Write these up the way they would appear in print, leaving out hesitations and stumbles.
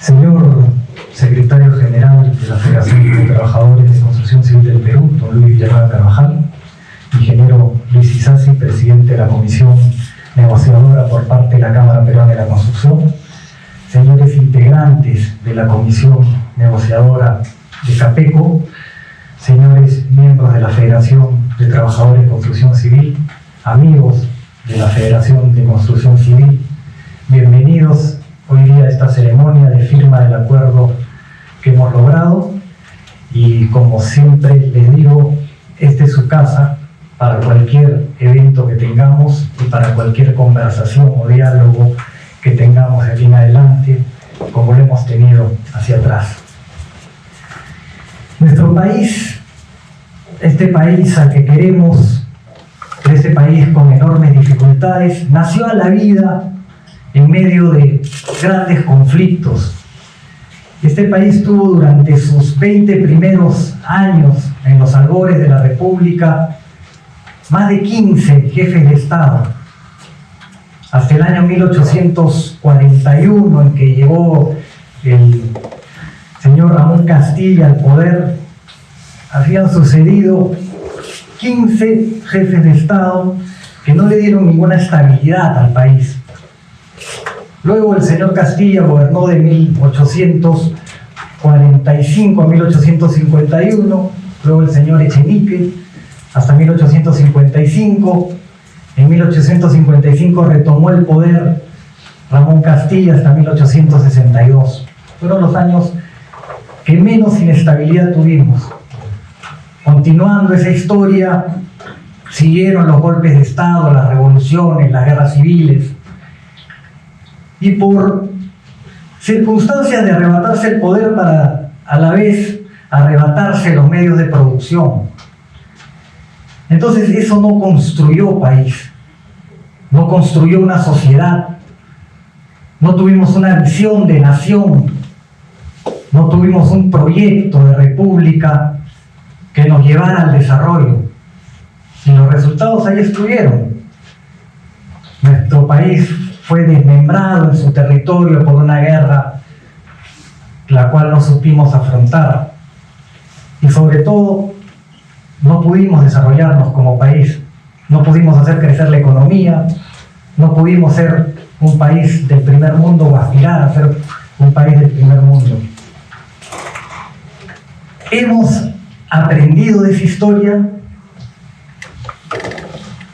Señor Secretario General de la Federación de Trabajadores de Construcción Civil del Perú, don Luis Villanueva Carvajal, ingeniero Luis Isasi, presidente de la Comisión Negociadora por parte de la Cámara Peruana de la Construcción, señores integrantes de la Comisión Negociadora de CAPECO, señores miembros de la Federación de Trabajadores de Construcción Civil, amigos de la Federación de Construcción Civil, bienvenidos hoy día a esta ceremonia de firma del acuerdo que hemos logrado. Y como siempre les digo, esta es su casa para cualquier evento que tengamos y para cualquier conversación o diálogo que tengamos de aquí en adelante, como lo hemos tenido hacia atrás. Nuestro país, este país al que queremos, este país con enormes dificultades, nació a la vida en medio de grandes conflictos. Este país tuvo durante sus 20 primeros años en los albores de la República más de 15 jefes de Estado. Hasta el año 1841, en que llegó el señor Ramón Castilla al poder, habían sucedido 15 jefes de Estado que no le dieron ninguna estabilidad al país. Luego el señor Castilla gobernó de 1845 a 1851, luego el señor Echenique hasta 1855. En 1855 retomó el poder Ramón Castilla hasta 1862. Fueron los años que menos inestabilidad tuvimos. Continuando esa historia, siguieron los golpes de Estado, las revoluciones, las guerras civiles. Y por circunstancias de arrebatarse el poder para a la vez arrebatarse los medios de producción. Entonces eso no construyó país, no construyó una sociedad, no tuvimos una visión de nación, no tuvimos un proyecto de república que nos llevara al desarrollo. Y los resultados ahí estuvieron. Nuestro país fue desmembrado en su territorio por una guerra la cual no supimos afrontar. Y sobre todo, no pudimos desarrollarnos como país, no pudimos hacer crecer la economía, no pudimos ser un país del primer mundo o aspirar a ser un país del primer mundo. Hemos aprendido de esa historia,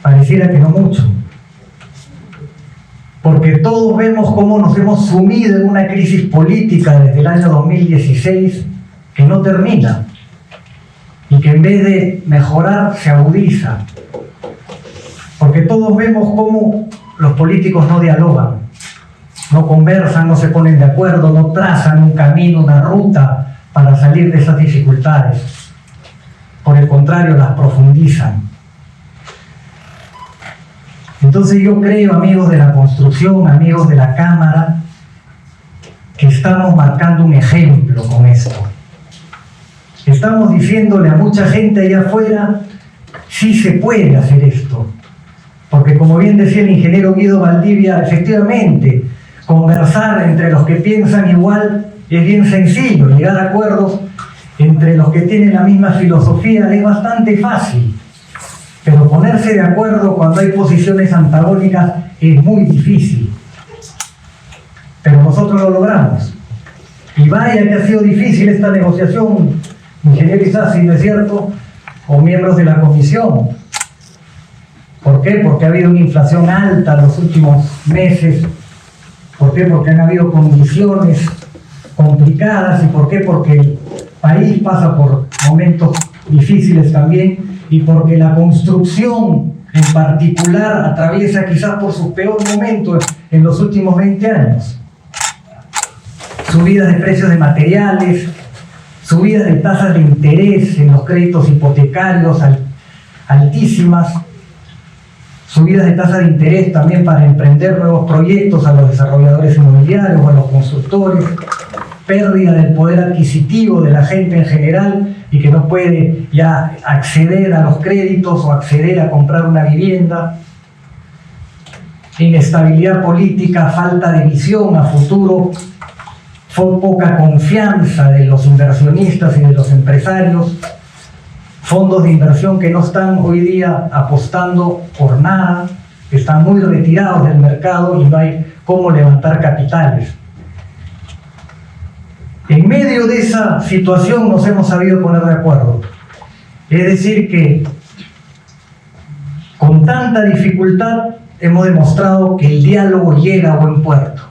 pareciera que no mucho, porque todos vemos cómo nos hemos sumido en una crisis política desde el año 2016 que no termina y que en vez de mejorar se agudiza, porque todos vemos cómo los políticos no dialogan, no conversan, no se ponen de acuerdo, no trazan un camino, una ruta para salir de esas dificultades. Por el contrario, las profundizan. Entonces yo creo, amigos de la construcción, amigos de la Cámara, que estamos marcando un ejemplo con esto. Estamos diciéndole a mucha gente allá afuera, sí se puede hacer esto. Porque como bien decía el ingeniero Guido Valdivia, efectivamente, conversar entre los que piensan igual es bien sencillo, llegar a acuerdos entre los que tienen la misma filosofía es bastante fácil. Pero ponerse de acuerdo cuando hay posiciones antagónicas es muy difícil. Pero nosotros lo logramos. Y vaya que ha sido difícil esta negociación, ingeniero Isasi, ¿no es cierto? O miembros de la comisión. ¿Por qué? Porque ha habido una inflación alta en los últimos meses. ¿Por qué? Porque han habido condiciones complicadas. ¿Y por qué? Porque el país pasa por momentos difíciles también. Y porque la construcción en particular atraviesa quizás por su peor momento en los últimos 20 años. Subidas de precios de materiales, subidas de tasas de interés en los créditos hipotecarios altísimas, subidas de tasas de interés también para emprender nuevos proyectos a los desarrolladores inmobiliarios o a los constructores, pérdida del poder adquisitivo de la gente en general y que no puede ya acceder a los créditos o acceder a comprar una vivienda, inestabilidad política, falta de visión a futuro, poca confianza de los inversionistas y de los empresarios, fondos de inversión que no están hoy día apostando por nada, que están muy retirados del mercado y no hay cómo levantar capitales. En medio de esa situación nos hemos sabido poner de acuerdo. Es decir que con tanta dificultad hemos demostrado que el diálogo llega a buen puerto.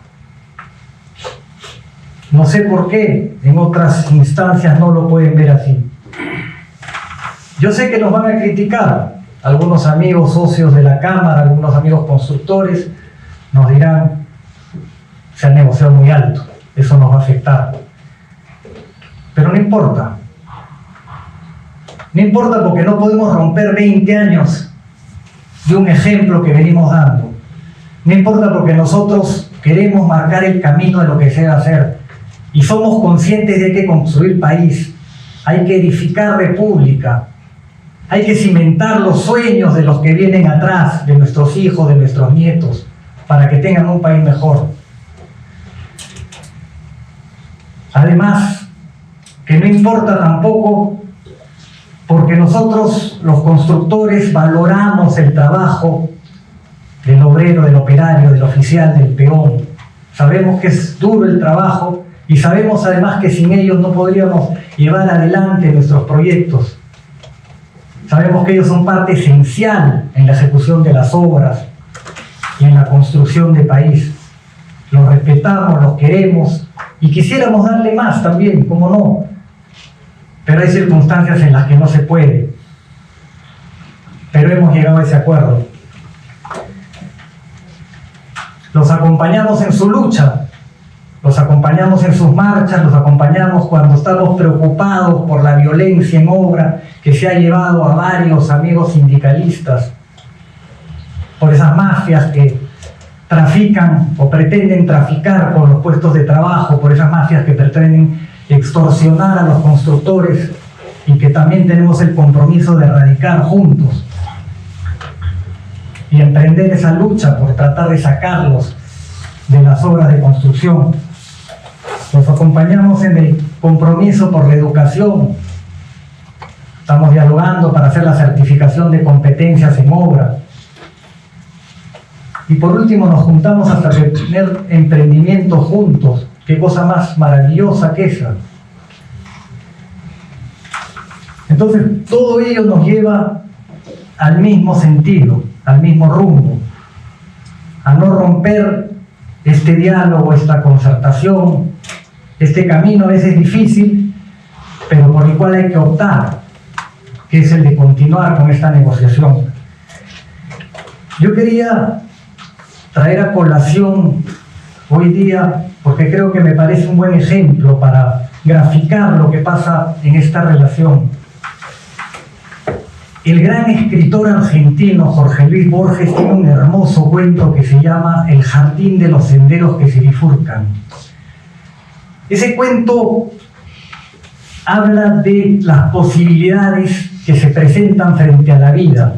No sé por qué en otras instancias no lo pueden ver así. Yo sé que nos van a criticar algunos amigos socios de la Cámara, algunos amigos constructores, nos dirán, se ha negociado muy alto, eso nos va a afectar. Pero no importa. No importa porque no podemos romper 20 años de un ejemplo que venimos dando. No importa porque nosotros queremos marcar el camino de lo que se debe hacer y somos conscientes de que hay que construir país, hay que edificar república, hay que cimentar los sueños de los que vienen atrás, de nuestros hijos, de nuestros nietos, para que tengan un país mejor. Además, que no importa tampoco porque nosotros los constructores valoramos el trabajo del obrero, del operario, del oficial, del peón. Sabemos que es duro el trabajo y sabemos además que sin ellos no podríamos llevar adelante nuestros proyectos. Sabemos que ellos son parte esencial en la ejecución de las obras y en la construcción de país. Los respetamos, los queremos y quisiéramos darle más también, ¿cómo no? Pero hay circunstancias en las que no se puede. Pero hemos llegado a ese acuerdo. Los acompañamos en su lucha, los acompañamos en sus marchas, los acompañamos cuando estamos preocupados por la violencia en obra que se ha llevado a varios amigos sindicalistas, por esas mafias que trafican o pretenden traficar con los puestos de trabajo, por esas mafias que pretenden extorsionar a los constructores y que también tenemos el compromiso de erradicar juntos y emprender esa lucha por tratar de sacarlos de las obras de construcción. Los acompañamos en el compromiso por la educación. Estamos dialogando para hacer la certificación de competencias en obra. Y por último nos juntamos hasta tener emprendimiento juntos. Qué cosa más maravillosa que esa. Entonces todo ello nos lleva al mismo sentido, al mismo rumbo, a no romper este diálogo, esta concertación, este camino a veces difícil, pero por el cual hay que optar, que es el de continuar con esta negociación. Yo quería traer a colación hoy día, porque creo que me parece un buen ejemplo para graficar lo que pasa en esta relación. El gran escritor argentino Jorge Luis Borges tiene un hermoso cuento que se llama El jardín de los senderos que se bifurcan. Ese cuento habla de las posibilidades que se presentan frente a la vida,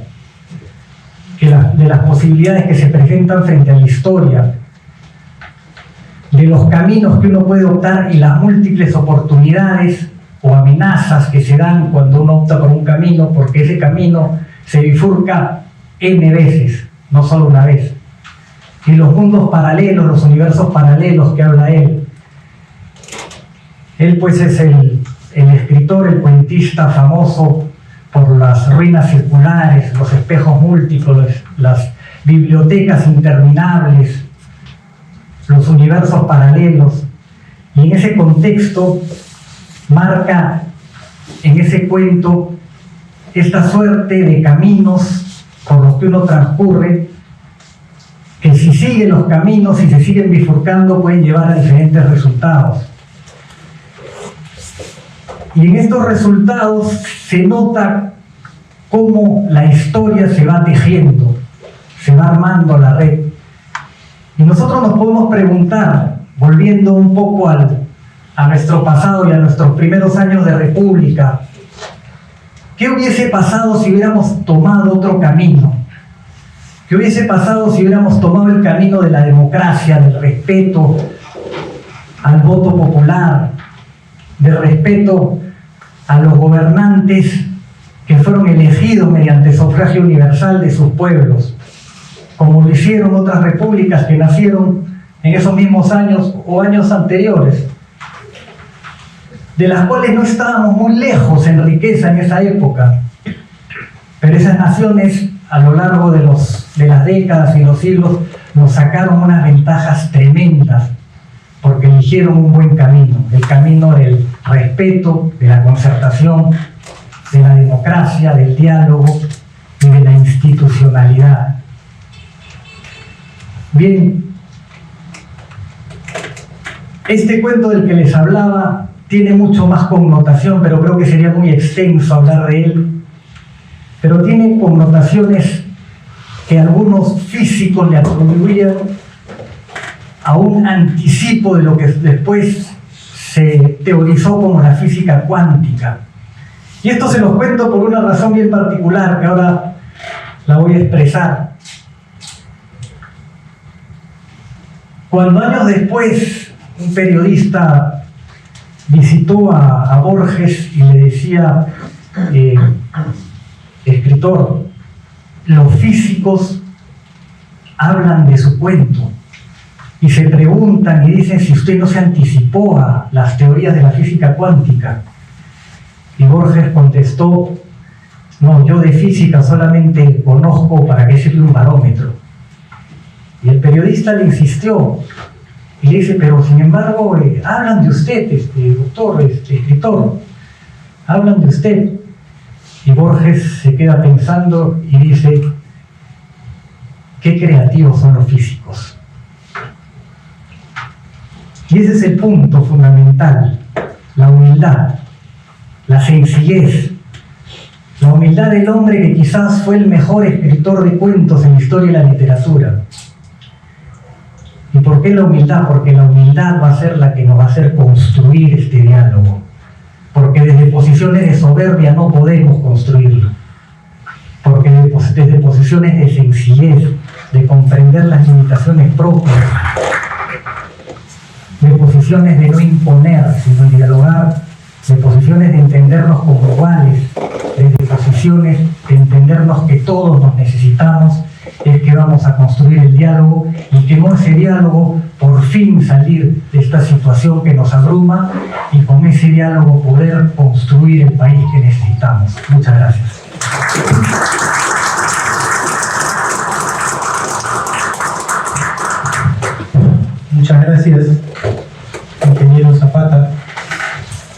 de las posibilidades que se presentan frente a la historia, de los caminos que uno puede optar y las múltiples oportunidades o amenazas que se dan cuando uno opta por un camino, porque ese camino se bifurca N veces, no solo una vez. Y los mundos paralelos, los universos paralelos que habla él. Él pues es el escritor, el cuentista famoso por las ruinas circulares, los espejos múltiples, las bibliotecas interminables, los universos paralelos. Y en ese contexto marca en ese cuento esta suerte de caminos por los que uno transcurre, que si siguen los caminos y se siguen bifurcando pueden llevar a diferentes resultados. Y en estos resultados se nota cómo la historia se va tejiendo, se va armando la red. Y nosotros nos podemos preguntar, volviendo un poco a nuestro pasado y a nuestros primeros años de república, ¿qué hubiese pasado si hubiéramos tomado otro camino? ¿Qué hubiese pasado si hubiéramos tomado el camino de la democracia, del respeto al voto popular, de respeto a los gobernantes que fueron elegidos mediante sufragio universal de sus pueblos, como lo hicieron otras repúblicas que nacieron en esos mismos años o años anteriores, de las cuales no estábamos muy lejos en riqueza en esa época, pero esas naciones a lo largo de las décadas y los siglos nos sacaron unas ventajas tremendas porque eligieron un buen camino, el camino del respeto, de la concertación, de la democracia, del diálogo y de la institucionalidad. Bien, este cuento del que les hablaba tiene mucho más connotación, pero creo que sería muy extenso hablar de él. Pero tiene connotaciones que algunos físicos le atribuían a un anticipo de lo que después se teorizó como la física cuántica. Y esto se los cuento por una razón bien particular que ahora la voy a expresar. Cuando años después un periodista visitó a Borges y le decía, escritor, los físicos hablan de su cuento y se preguntan y dicen si usted no se anticipó a las teorías de la física cuántica. Y Borges contestó, no, yo de física solamente conozco para qué sirve un barómetro. Y el periodista le insistió y le dice, pero sin embargo hablan de usted, doctor, escritor, hablan de usted. Y Borges se queda pensando y dice, qué creativos son los físicos. Y ese es el punto fundamental, la humildad, la sencillez, la humildad del hombre que quizás fue el mejor escritor de cuentos en la historia de la literatura. ¿Y por qué la humildad? Porque la humildad va a ser la que nos va a hacer construir este diálogo. Porque desde posiciones de soberbia no podemos construirlo. Porque desde posiciones de sencillez, de comprender las limitaciones propias, de posiciones de no imponer, sino dialogar, de posiciones de entendernos como iguales, desde posiciones de entendernos que todos nos necesitamos, es que vamos a construir el diálogo y que con ese diálogo por fin salir de esta situación que nos abruma y con ese diálogo poder construir el país que necesitamos. Muchas gracias. Muchas gracias, ingeniero Zapata.